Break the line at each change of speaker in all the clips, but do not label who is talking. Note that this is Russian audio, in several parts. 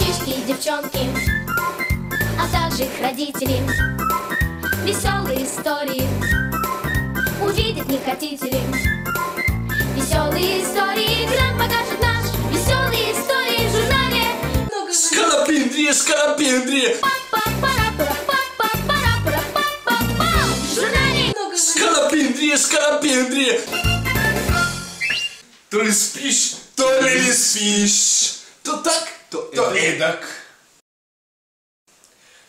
мальчишки и девчонки, а также их родители. Веселые истории увидеть не хотите ли? Веселые истории нам покажет наш веселые истории в журнале.
Скалопендрия, скалопендрия.
В журнале
Скалопендрия, скалопендрия. То ли спишь, то ли не спишь. То так, то эдак.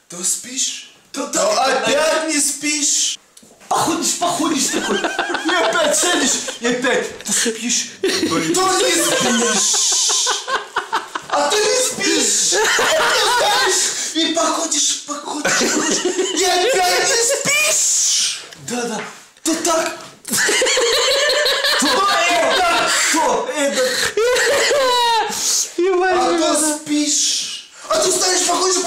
То спишь, то опять не спишь. Походишь такой, и опять сядешь, и опять то спишь, то не спишь. А ты не спишь, и походишь, и опять не спишь. Да, то так, то эдак. А то спишь, а то станешь, походишь,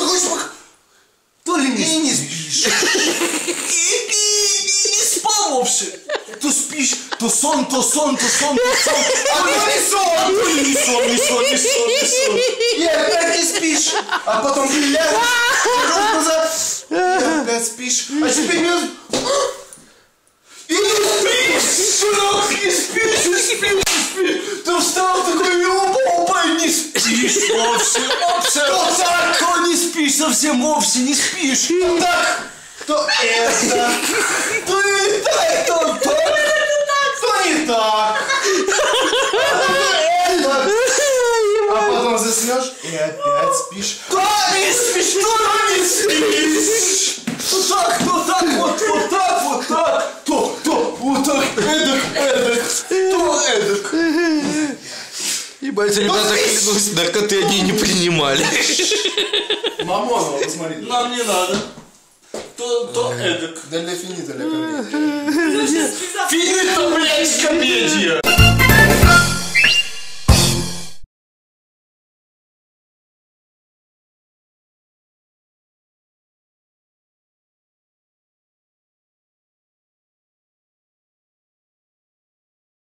то ли не спишь. И не спал вовсе. То спишь, то сон. А то не сон. И опять не спишь. А потом ты ляжешь, глаза, и опять спишь. А теперь минут. И не спишь. Ты встал такой, и опа, не спишь вовсе. То так, то не спишь, совсем вовсе не спишь. То так, то это, то не так, то не так. А потом заснешь и опять спишь. То не спишь. То так, вот так, эдак, то эдак.
Ебать, ребята, клянусь, наркоты они не принимали.
Мамонова, посмотри. Нам не надо. То эдак.
Для финита, для комедии.
Финита, блядь, комедия.